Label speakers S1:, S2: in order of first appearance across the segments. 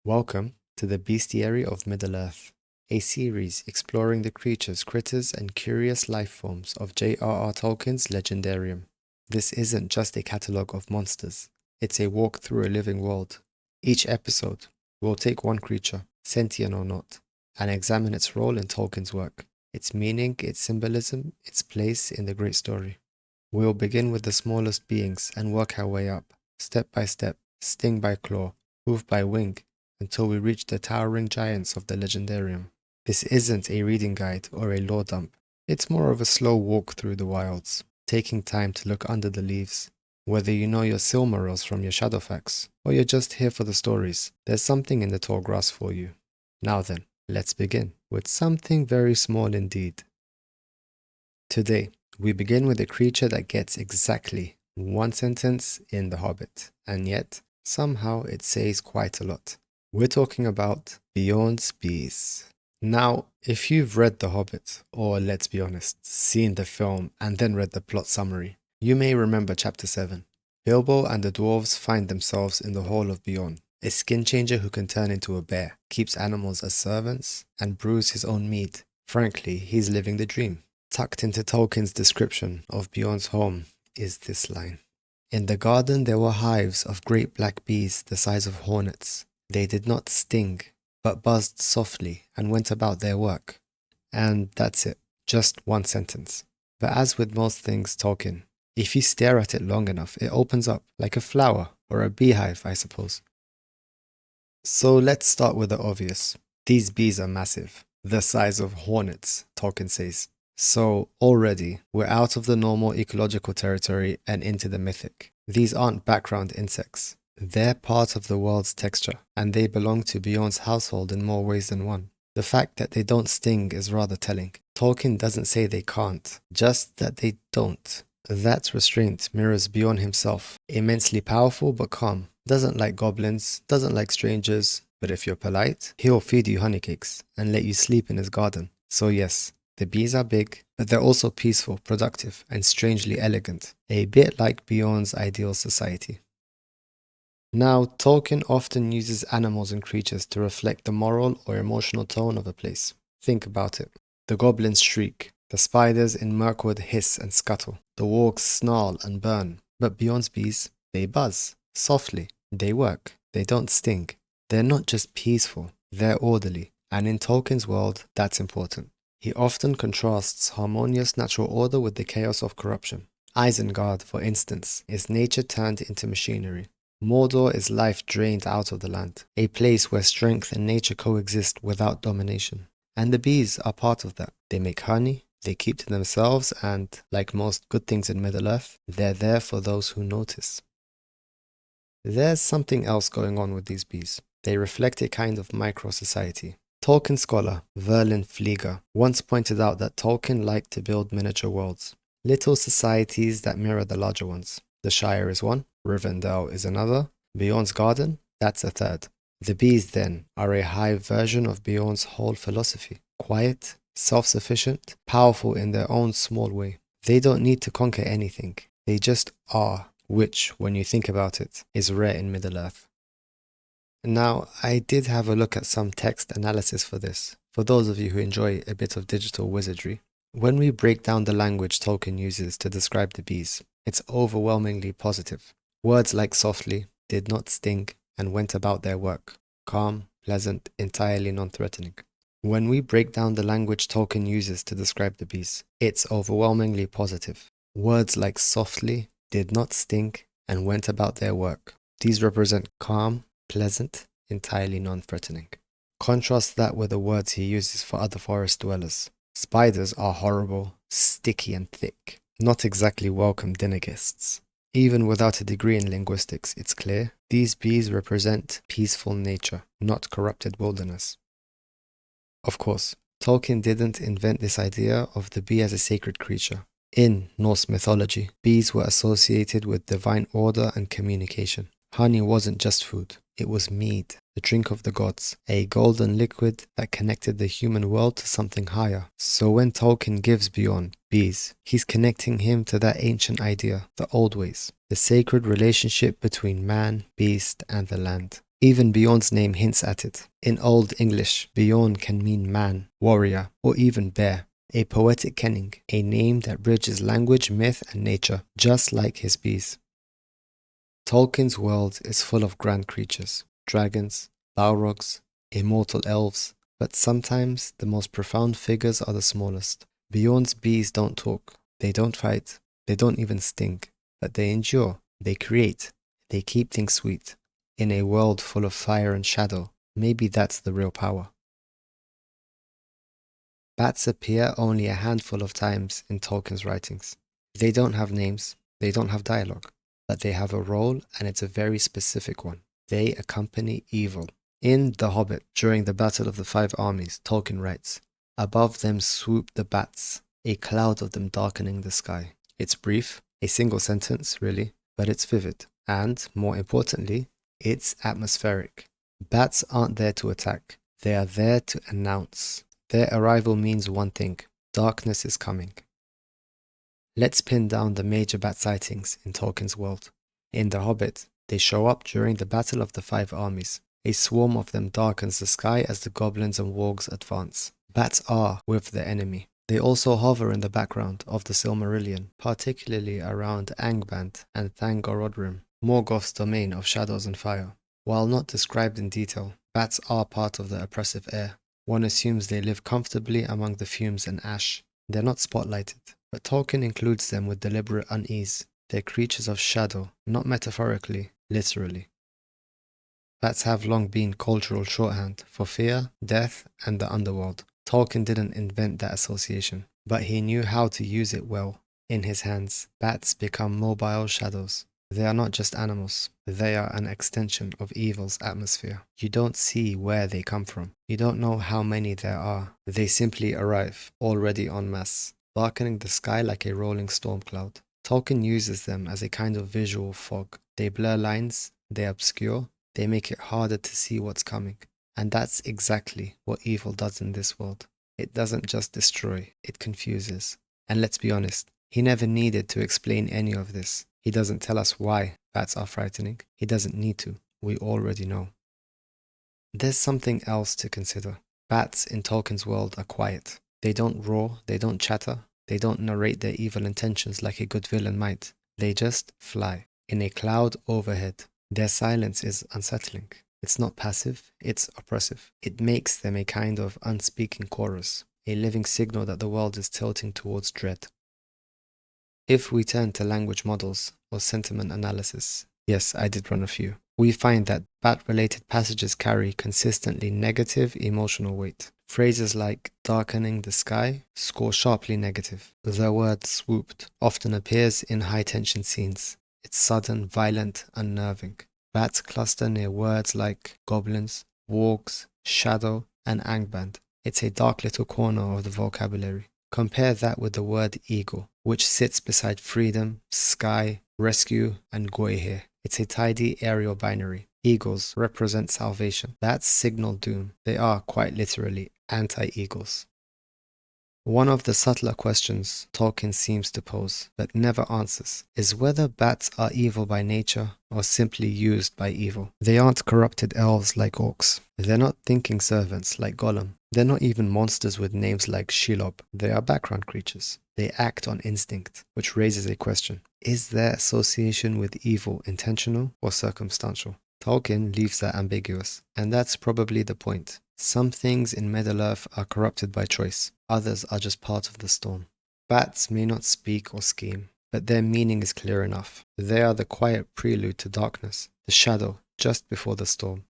S1: Welcome to the Bestiary of Middle-earth, a series exploring the creatures, critters, and curious life forms of J.R.R. Tolkien's legendarium. This isn't just a catalogue of monsters, it's a walk through a living world. Each episode, we'll take one creature, sentient or not, and examine its role in Tolkien's work, its meaning, its symbolism, its place in the great story. We'll begin with the smallest beings and work our way up, step by step, sting by claw, hoof by wing, until we reach the towering giants of the legendarium. This isn't a reading guide or a lore dump. It's more of a slow walk through the wilds, taking time to look under the leaves. Whether you know your Silmarils from your Shadowfax, or you're just here for the stories, there's something in the tall grass for you. Now then, let's begin with something very small indeed. Today, we begin with a creature that gets exactly one sentence in The Hobbit, and yet, somehow it says quite a lot. We're talking about Beorn's bees. Now, if you've read The Hobbit, or let's be honest, seen the film and then read the plot summary, you may remember Chapter 7. Bilbo and the dwarves find themselves in the Hall of Beorn, a skin changer who can turn into a bear, keeps animals as servants, and brews his own mead. Frankly, he's living the dream. Tucked into Tolkien's description of Beorn's home is this line. In the garden there were hives of great black bees the size of hornets. They did not sting, but buzzed softly and went about their work. And that's it, just one sentence. But as with most things Tolkien, if you stare at it long enough, it opens up like a flower or a beehive, I suppose. So let's start with the obvious. These bees are massive, the size of hornets, Tolkien says. So already, we're out of the normal ecological territory and into the mythic. These aren't background insects. They're part of the world's texture, and they belong to Beorn's household in more ways than one. The fact that they don't sting is rather telling. Tolkien doesn't say they can't, just that they don't. That restraint mirrors Beorn himself, immensely powerful but calm. Doesn't like goblins, doesn't like strangers, but if you're polite, he'll feed you honeycakes and let you sleep in his garden. So yes, the bees are big, but they're also peaceful, productive, and strangely elegant, a bit like Beorn's ideal society. Now, Tolkien often uses animals and creatures to reflect the moral or emotional tone of a place. Think about it. The goblins shriek, the spiders in Mirkwood hiss and scuttle, the wargs snarl and burn, but Beorn's bees, they buzz, softly, they work, they don't sting. They're not just peaceful, they're orderly, and in Tolkien's world, that's important. He often contrasts harmonious natural order with the chaos of corruption. Isengard, for instance, is nature turned into machinery. Mordor is life drained out of the land, a place where strength and nature coexist without domination. And the bees are part of that. They make honey, they keep to themselves, and, like most good things in Middle-earth, they're there for those who notice. There's something else going on with these bees. They reflect a kind of micro-society. Tolkien scholar Verlin Flieger once pointed out that Tolkien liked to build miniature worlds, little societies that mirror the larger ones. The Shire is one, Rivendell is another, Beorn's garden, that's a third. The bees, then, are a high version of Beorn's whole philosophy. Quiet, self-sufficient, powerful in their own small way. They don't need to conquer anything. They just are, which, when you think about it, is rare in Middle-earth. Now, I did have a look at some text analysis for this, for those of you who enjoy a bit of digital wizardry. When we break down the language Tolkien uses to describe the bees, it's overwhelmingly positive. Words like softly, did not sting, and went about their work. Calm, pleasant, entirely non-threatening. When we break down the language Tolkien uses to describe the bees, it's overwhelmingly positive. Words like softly, did not sting, and went about their work. These represent calm, pleasant, entirely non-threatening. Contrast that with the words he uses for other forest dwellers. Spiders are horrible, sticky and thick, not exactly welcome dinner guests. Even without a degree in linguistics, it's clear these bees represent peaceful nature, not corrupted wilderness. Of course, Tolkien didn't invent this idea of the bee as a sacred creature. In Norse mythology, bees were associated with divine order and communication. Honey wasn't just food, it was mead, the drink of the gods, a golden liquid that connected the human world to something higher. So when Tolkien gives Beorn bees, he's connecting him to that ancient idea, the old ways, the sacred relationship between man, beast, and the land. Even Beorn's name hints at it. In Old English, Beorn can mean man, warrior, or even bear. A poetic kenning, a name that bridges language, myth, and nature, just like his bees. Tolkien's world is full of grand creatures, dragons, balrogs, immortal elves, but sometimes the most profound figures are the smallest. Beorn's bees don't talk, they don't fight, they don't even sting, but they endure, they create, they keep things sweet. In a world full of fire and shadow, maybe that's the real power. Bats appear only a handful of times in Tolkien's writings. They don't have names, they don't have dialogue, but they have a role, and it's a very specific one. They accompany evil. In The Hobbit, during the Battle of the Five Armies, Tolkien writes, "Above them swoop the bats, a cloud of them darkening the sky." It's brief, a single sentence, really, but it's vivid. And, more importantly, it's atmospheric. Bats aren't there to attack, they are there to announce. Their arrival means one thing: darkness is coming. Let's pin down the major bat sightings in Tolkien's world. In The Hobbit, they show up during the Battle of the Five Armies. A swarm of them darkens the sky as the goblins and wargs advance. Bats are with the enemy. They also hover in the background of the Silmarillion, particularly around Angband and Thangorodrim, Morgoth's domain of shadows and fire. While not described in detail, bats are part of the oppressive air. One assumes they live comfortably among the fumes and ash. They're not spotlighted, but Tolkien includes them with deliberate unease. They're creatures of shadow, not metaphorically, literally. Bats have long been cultural shorthand for fear, death, and the underworld. Tolkien didn't invent that association, but he knew how to use it well. In his hands, bats become mobile shadows. They are not just animals, they are an extension of evil's atmosphere. You don't see where they come from. You don't know how many there are. They simply arrive, already en masse, darkening the sky like a rolling storm cloud. Tolkien uses them as a kind of visual fog. They blur lines, they obscure, they make it harder to see what's coming. And that's exactly what evil does in this world. It doesn't just destroy, it confuses. And let's be honest, he never needed to explain any of this. He doesn't tell us why bats are frightening. He doesn't need to. We already know. There's something else to consider. Bats in Tolkien's world are quiet. They don't roar, they don't chatter, they don't narrate their evil intentions like a good villain might. They just fly in a cloud overhead. Their silence is unsettling. It's not passive, it's oppressive. It makes them a kind of unspeaking chorus, a living signal that the world is tilting towards dread. If we turn to language models or sentiment analysis, yes, I did run a few, we find that bat-related passages carry consistently negative emotional weight. Phrases like darkening the sky score sharply negative. The word swooped often appears in high-tension scenes. It's sudden, violent, unnerving. Bats cluster near words like goblins, wargs, shadow, and angband. It's a dark little corner of the vocabulary. Compare that with the word eagle, which sits beside freedom, sky, rescue, and goyhe. It's a tidy aerial binary. Eagles represent salvation. Bats signal doom. They are, quite literally, anti-eagles. One of the subtler questions Tolkien seems to pose, but never answers, is whether bats are evil by nature or simply used by evil. They aren't corrupted elves like orcs. They're not thinking servants like Gollum. They're not even monsters with names like Shelob. They are background creatures. They act on instinct, which raises a question. Is their association with evil intentional or circumstantial? Tolkien leaves that ambiguous, and that's probably the point. Some things in Middle-earth are corrupted by choice, others are just part of the storm. Bats may not speak or scheme, but their meaning is clear enough. They are the quiet prelude to darkness, the shadow just before the storm.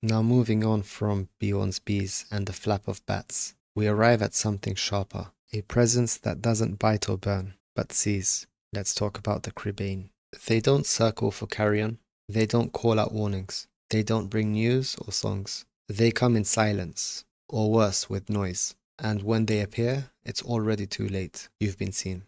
S1: Now moving on from Beorn's bees and the flap of bats, we arrive at something sharper, a presence that doesn't bite or burn, but sees. Let's talk about the Crebain. They don't circle for carrion, they don't call out warnings. They don't bring news or songs. They come in silence, or worse, with noise. And when they appear, it's already too late. You've been seen.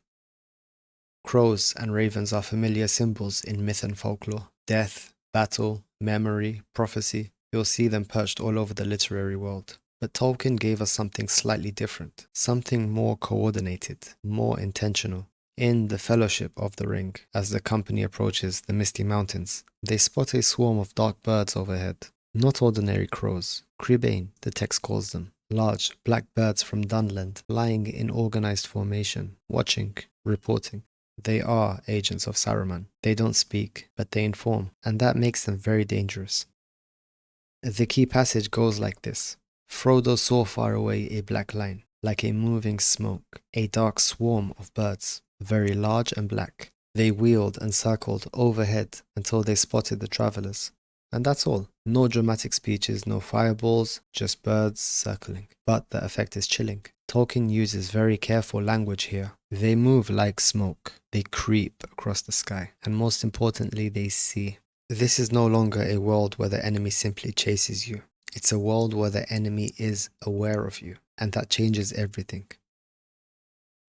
S1: Crows and ravens are familiar symbols in myth and folklore. Death, battle, memory, prophecy. You'll see them perched all over the literary world. But Tolkien gave us something slightly different. Something more coordinated, more intentional. In the Fellowship of the Ring, as the company approaches the misty mountains, they spot a swarm of dark birds overhead. Not ordinary crows, Cribane, the text calls them. Large, black birds from Dunland, lying in organized formation, watching, reporting. They are agents of Saruman. They don't speak, but they inform, and that makes them very dangerous. The key passage goes like this. Frodo saw far away a black line, like a moving smoke, a dark swarm of birds, very large and black. They wheeled and circled overhead until they spotted the travelers. And that's all. No dramatic speeches, no fireballs, just birds circling. But the effect is chilling. Tolkien uses very careful language here. They move like smoke. They creep across the sky. And most importantly, they see. This is no longer a world where the enemy simply chases you. It's a world where the enemy is aware of you. And that changes everything.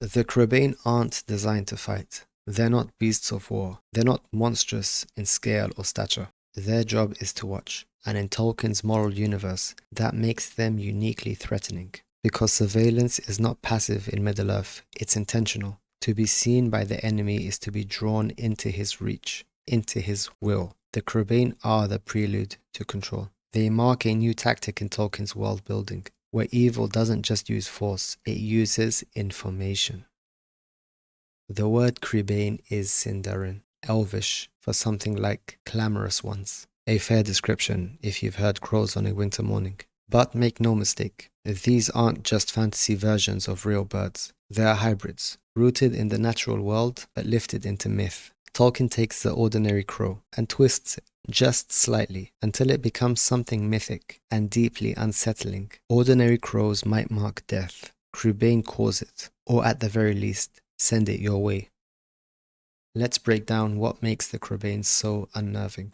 S1: The Cribane aren't designed to fight. They're not beasts of war. They're not monstrous in scale or stature. Their job is to watch, and in Tolkien's moral universe, that makes them uniquely threatening. Because surveillance is not passive in Middle-earth, it's intentional. To be seen by the enemy is to be drawn into his reach, into his will. The Cribane are the prelude to control. They mark a new tactic in Tolkien's world building, where evil doesn't just use force, it uses information. The word Cribane is Sindarin, Elvish for something like clamorous ones. A fair description if you've heard crows on a winter morning. But make no mistake, these aren't just fantasy versions of real birds. They are hybrids, rooted in the natural world but lifted into myth. Tolkien takes the ordinary crow and twists it just slightly until it becomes something mythic and deeply unsettling. Ordinary crows might mark death. Cribane cause it, or at the very least, send it your way. Let's break down what makes the Cribane so unnerving.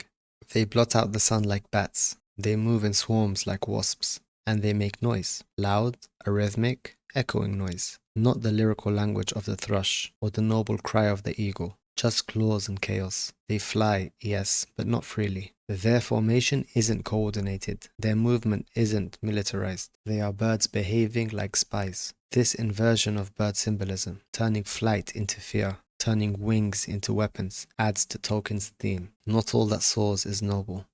S1: They blot out the sun like bats. They move in swarms like wasps. And they make noise. Loud, arrhythmic, echoing noise. Not the lyrical language of the thrush or the noble cry of the eagle. Just claws and chaos. They fly, yes, but not freely. Their formation isn't coordinated. Their movement isn't militarized. They are birds behaving like spies. This inversion of bird symbolism, turning flight into fear, turning wings into weapons, adds to Tolkien's theme. Not all that soars is noble.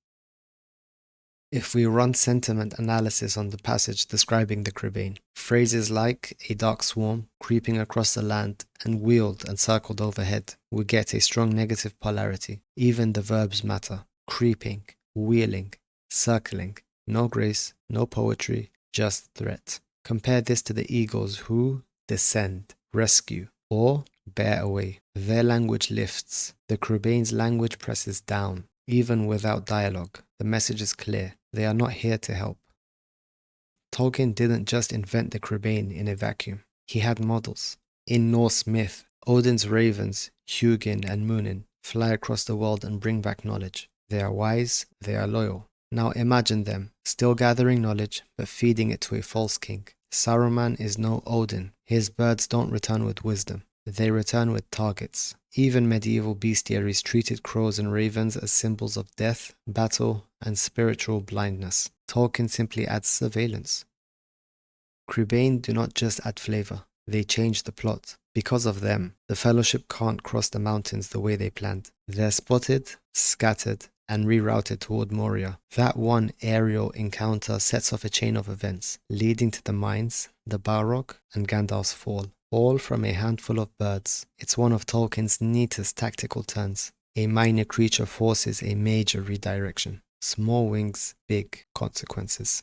S1: If we run sentiment analysis on the passage describing the Cribane, phrases like a dark swarm creeping across the land and wheeled and circled overhead, we get a strong negative polarity. Even the verbs matter. Creeping, wheeling, circling. No grace, no poetry, just threat. Compare this to the eagles who descend, rescue, or bear away. Their language lifts. The Cribane's language presses down. Even without dialogue, the message is clear. They are not here to help. Tolkien didn't just invent the Cribane in a vacuum. He had models. In Norse myth, Odin's ravens, Hugin and Munin, fly across the world and bring back knowledge. They are wise, they are loyal. Now imagine them, still gathering knowledge, but feeding it to a false king. Saruman is no Odin. His birds don't return with wisdom. They return with targets. Even medieval bestiaries treated crows and ravens as symbols of death, battle, and spiritual blindness. Tolkien simply adds surveillance. Cribane do not just add flavor, they change the plot. Because of them, the Fellowship can't cross the mountains the way they planned. They're spotted, scattered, and rerouted toward Moria. That one aerial encounter sets off a chain of events, leading to the mines, the Balrog, and Gandalf's fall. All from a handful of birds. It's one of Tolkien's neatest tactical turns. A minor creature forces a major redirection. Small wings, big consequences.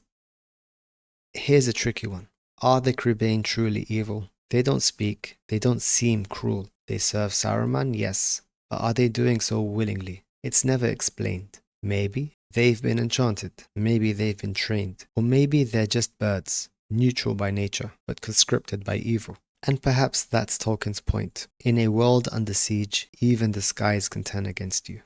S1: Here's a tricky one. Are the Cribane truly evil? They don't speak. They don't seem cruel. They serve Saruman, yes. But are they doing so willingly? It's never explained. Maybe they've been enchanted. Maybe they've been trained. Or maybe they're just birds, neutral by nature, but conscripted by evil. And perhaps that's Tolkien's point. In a world under siege, even the skies can turn against you.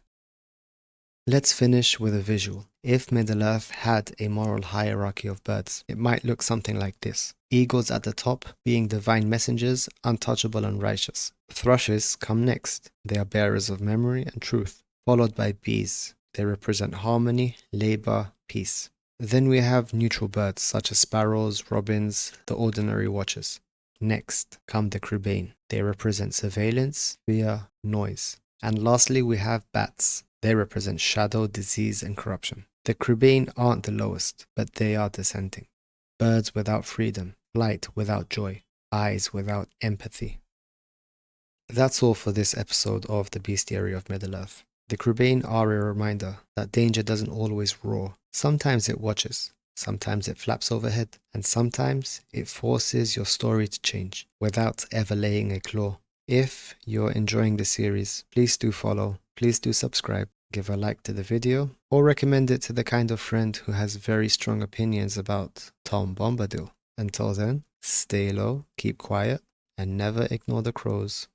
S1: Let's finish with a visual. If Middle-earth had a moral hierarchy of birds, it might look something like this. Eagles at the top, being divine messengers, untouchable and righteous. Thrushes come next. They are bearers of memory and truth. Followed by bees. They represent harmony, labor, peace. Then we have neutral birds such as sparrows, robins, the ordinary watchers. Next come the Cribane. They represent surveillance, fear, noise. And lastly, we have bats. They represent shadow, disease, and corruption. The Cribane aren't the lowest, but they are descending. Birds without freedom, flight without joy, eyes without empathy. That's all for this episode of the Bestiary of Middle-earth. The Cribane are a reminder that danger doesn't always roar. Sometimes it watches, sometimes it flaps overhead, and sometimes it forces your story to change without ever laying a claw. If you're enjoying the series, please do follow, please do subscribe, give a like to the video, or recommend it to the kind of friend who has very strong opinions about Tom Bombadil. Until then, stay low, keep quiet, and never ignore the crows.